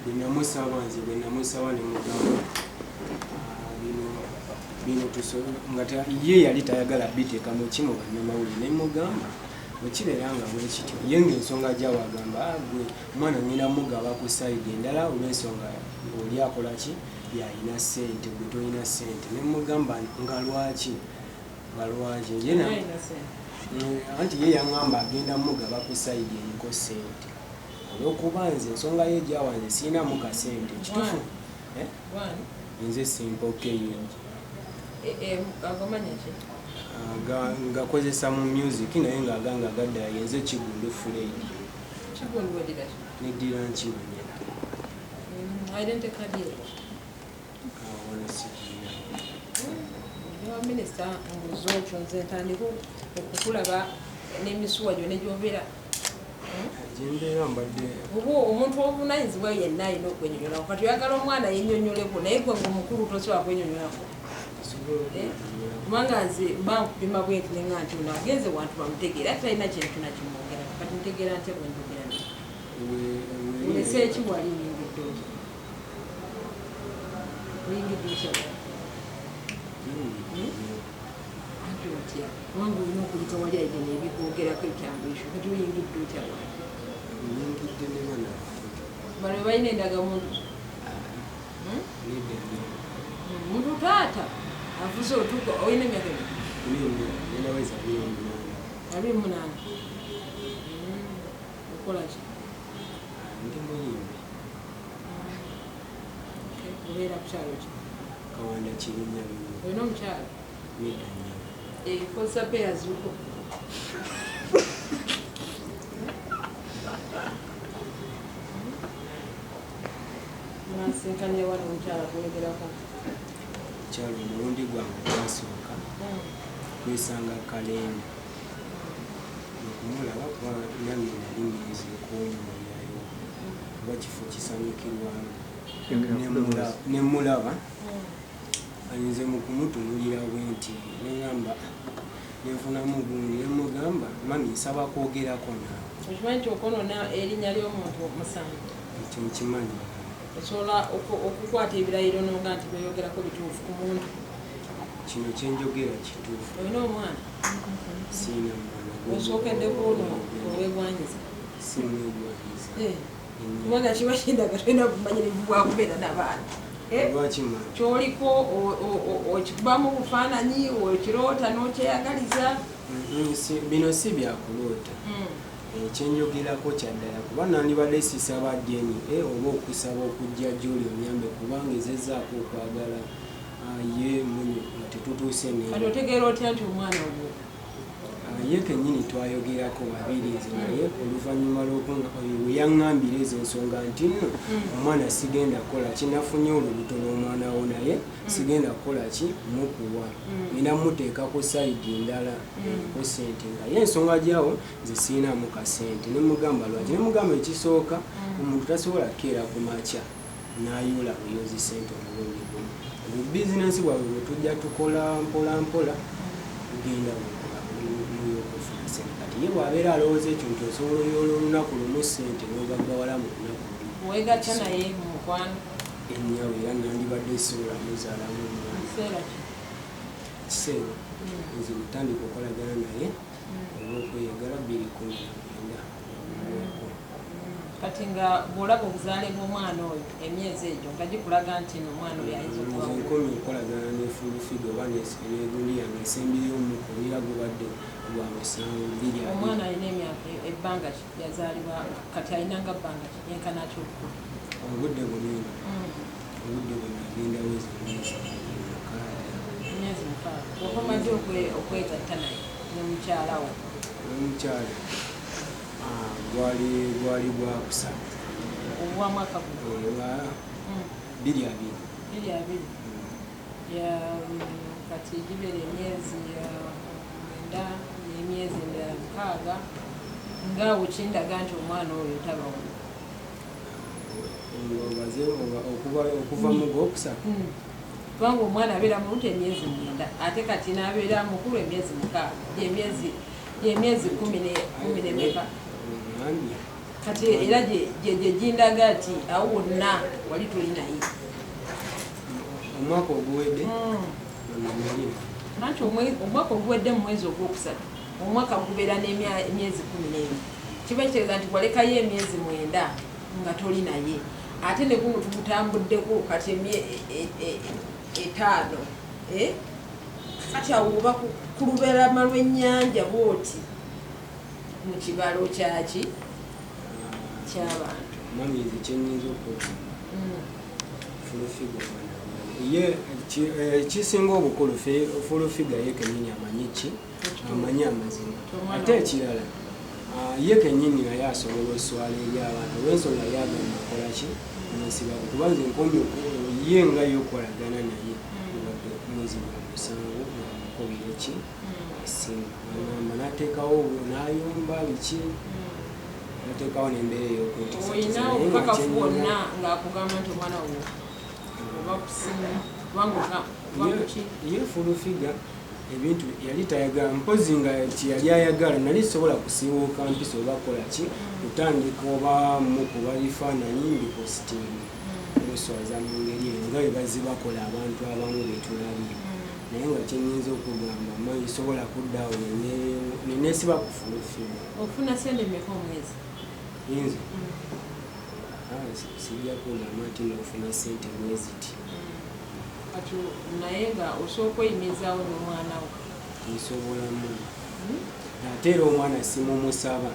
bwe namusaba ne mugamba bino nga ye yali tayagala biteeka mu kimu bannamawulire ne mugamba wekibeera nga bwekityo ye ng'ensonga gyawagamba gwe omwana ngenda mugaba ku sayidi endala olw'ensonga oli akola ki yalina ssente gwe tolina ssente ne mugamba nga lwaki anti ye yaŋŋamba agenda mugaba ku sayidi eriko ssente olw'okuba nze ensonga ye gyawanze siinamu kasente kitufu nze simpokeyo ngakozesa mu music naye ng'aganga agadda yenze Kigundu Fred neddira nkimanya minisita mbuzo ekyo nze ntandika okukulaba n'emisuwa gyo ne gy'obeera gyembeera mbadde omuntu w'obuvunanyizibwa yenna alina okwenyonyola kati oyagala omwana yennyonnyoleko naye gwe ng'omukulu tosobola kwenyonnyolako kubanga nze mba nkupima bwenti nenga nti ono agenze wantu bamutegeera ate talina kintu nakimwogera kati mutegeera ntya bwe njogera naye olese eki wali oyingidde otya anti otya kubanga olina okulika wali ayige n'ebikwogerako ekyambisho kati oyingidde otya wali bano balina endagamuntu muntu taata avuze otuuka olina emyaka abiri munaana okola ki ndi muyimbi obeera ku kyalo ki Kawanda Kirinya olina omukyalo midanya kozesa peya zuko nasenkanira wano omukyala kulegerako kyalo omulundi gwange gwasooka kwesanga Kalenda okumulaba kuba nange nali myezi okuwummulirayo kuba kifo kisanyukirwamu nemulaba ayinze mu kumutunulira bwenti neŋŋamba nenfunamu gundi nemugamba mami nsaba kwogerako naawe okimanyi nti okonona erinnya ly'omuntu musango ekyo nkimanyi osobola okukwata ebirayiro nonga nti beyogerako bituufu ku muntu kino kyenjogera kituufu olina omwana siina mwana osookedde kuno olwegwanyiza simwegwanyiza kubanga kiba kindaga tolina bumanyirivu bwakubeera n'abaana kyoliko okikubamu bufaananyi okiroota n'okyeyagaliza bino si byakuloota ekyenjogerako kyaddala kuba nandibadde sisaba ddeni oba okusaba okujja gyoli onyambe kubanga ezezaako okwagala ye nga tetutuuse kati otegeera otya nti omwana ogwo ye kennyini twayogerako babiriizi naye oluvannyuma lweyaŋŋambira ezo ensonga nti nno omwana sigenda kukola kinafunye olubuto lw'omwana wo naye sigenda kukola ki mukuwa ngenda muteeka ku sayidi ndala ku sente nga ye ensonga gyawo nze siinamu kasente nemugamba lwaki nemugamba ekisooka omuntu tasobola kukeera ku makya n'ayula buyozi sente omulundi gumu obubizinensi bwabwe bwe tujja tukola mpola mpola tugenda okufuna sente kati ye bw'abeera alowooza ekyo nti osobola oyoola olunaku lumu sente n'ogaggawala mu lunaku lumu weegatta naye mu mukwano ennyawo era nandibadde sobola muzaalamu omwana kiseera nze mutandika okolagana naye olw'okweyagala 2019 kati nga bw'olaba obuzaale bw'omwana oyo emyezi egyo nga gikulaga nti omwana oyo ayinza okubaokomi okolagana nefulufiga oba negundi yange esembiri omukubira gubadde gwa musanvu omwana alina emyaka ebbanga ki yazaalibwa kati alinanga bbanga ki yenkana ki obukulu obudde bunene obudde bwe nagenda wezi emyezi mukaaga oba omaze okwegatta naye nomukyalawo nomukyala gwali gwakusatu obwa mwaka guno 2 kati gibeera emyezi 9 n'emyezi endala 6 ngaawe kindaga nti omwana oyo tabawo okuva mu gwokusatu kubanga omwana abeera muluto emyezi 9 ate kati n'abeera mukulu emyezi 6 gyemyezi 10 n'emeka kati era gye gindaga ati awo wonna wali tuli naye omwaka oguwedde nakyo omwaka oguwedde mu mwezi ogwokusatu omwaka gubeera n'emyezi 11 kiba kitegeeza nti walekayo emyezi 9 nga toli naye ate ne guno tugutambuddeko kati 5 kati awo oba ku lubalama lw'ennyanja bwoti mu kibalo kyaki ky'abantu mamizi kyenyinza okukola fulufiga ye kisinga obukulu fulufiga ye kenyini amanyi ki amanyi amazima ate ekirala ye kenyini naye asobola oswala eri abantu olw'ensonga yagamba akola ki nesibaku kuba nze nkomye ye nga yokolagana naye mwezi gwa 7 namukobire ki esinga agamba nateekawo nayomba biki nateekawo nembeera ey'okwetisaolina obukakafu bwonna ng'akugamba nti omwana wo oba kusiima ye fulufiga ebintu yali tayagala mpozi nga tiyali ayagala nali sobola kusiiwuuka mpisa oba kola ki kutandika oba mukuba bifaananyi mbipositingi oswaza mu ngeri eyo nga webazi bakola abantu abamu betulabye naye nga kyenyinza okugamba manyi sobola kuddawo nenesiba ku fulufiga ofuna sente mmeka omwezi yinza sijja kugamba nti nofuna sente mweziti kati naye nga osobola okweyimizaawo n'omwana wo nsobolamu ate era omwana simumusaba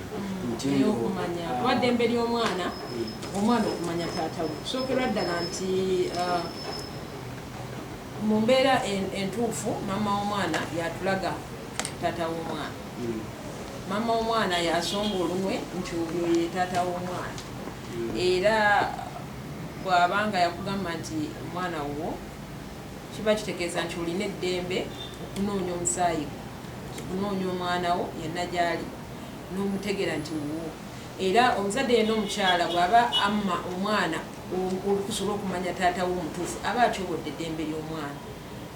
nti okumanya kuba ddembe ly'omwana omwana okumanya taata we kusookerwa ddala nti mu mbeera entuufu maama w'omwana yatulaga taata w'omwana maama w'omwana yasonga olumwe nti olyo ye taata w'omwana era bw'abanga yakugamba nti omwana wo kiba kitegeeza nti olina eddembe okunoonya omusaayi okunoonya omwana wo yenna gy'ali n'omutegera nti wuwo era omuzadde yenna omukyala bw'aba amma omwana okusobola okumanya taata we omutuufu aba atyobodde eddembe ly'omwana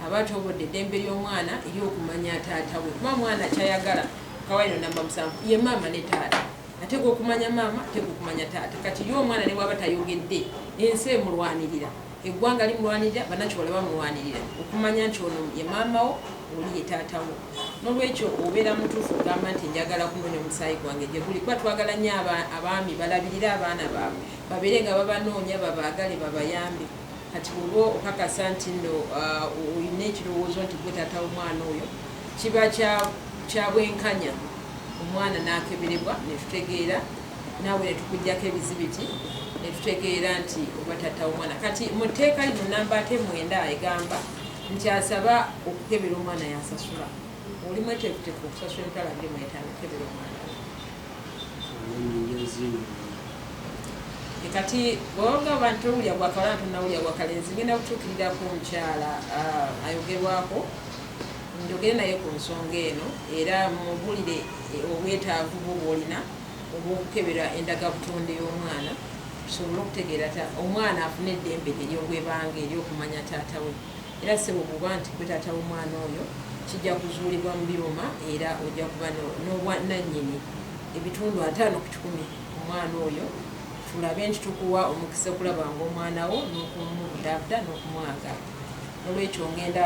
aba atyobodde eddembe ly'omwana ery'okumanya taata we kuba mwana kyayagala kawaino namba 7 ye maama ne taata ateeka okumanya maama ateeka okumanya taata kati ye omwana ne bw'aba tayogedde ensi emulwanirira eggwanga limulwanirira banakiwala bamulwanirira okumanya nti ono ye maama wo oli ye taata wo n'olwekyo obeera mutuufu ogamba nti njagala kunoonya omusaayi gwange gye guli kuba twagala nnyo abaami balabirire abaana baabwe babeere nga babanoonya babaagale babayambe kati bw'oba okakasa nti nno olina ekirowoozo nti gwe taata w'omwana oyo kiba kya bwenkanya omwana n'akeberebwa ne tutegeera naawe ne tukuggyako ebizibiti ne tutegeera nti oba taata w'omwana kati mu tteeka lino namba 9 egamba nti asaba okukebera omwana yasasula oli mweteekuteeku okusasula emitala 25 okukebera omwana kati bw'oga abantu owulya gwakala ntonawulya gwakalenzi ngenda kutuukirirako omukyala ayogerwako njogere naye ku nsonga eno era mubulire obwetaavu bwo bwolina obwokukebera endagabutonde y'omwana tusobole okutegeera omwana afuna eddembe ery'obwebange ery'okumanya taata we era sebo buba nti gwe taata w'omwana oyo kijja kuzuulibwa mu byuma era ojja kuba n'obwanannyini ebitundu 5 ku 10 omwana oyo tulabe nti tukuwa omukisa okulaba ngaomwana wo n'okumubudaabuda n'okumwagala olwekyo ngenda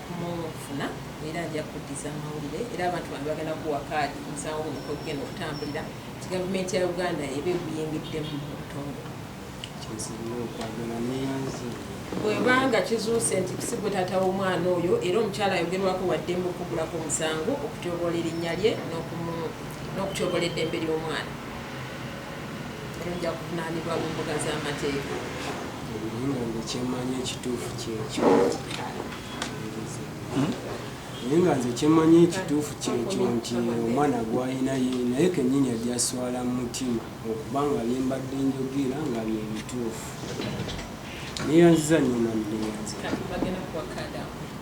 kumufuna era ajja kuddiza amawulire era abantu bange bagenda kuwa kaadi omusango guno kwegenda okutambulira nti gavumenti ya uganda eba eguyingiddemu mu butongole bwebanga kizuuse nti kisigwe taata w'omwana oyo era omukyala ayogerwako waddembe okugulako omusango okutyobola erinnya lye n'okutyobola eddembe ly'omwana ojja kuvunaanibwa mu mbuga z'amateeka kyemanyi ekituufu kyekyo naye nga nze kyemanyi ekituufu kyekyo nti omwana gwalina naye kennyini ajaswala mu mutima okuba nga byembadde njogera nga bye bituufu neyanziza nnyo namneyanzira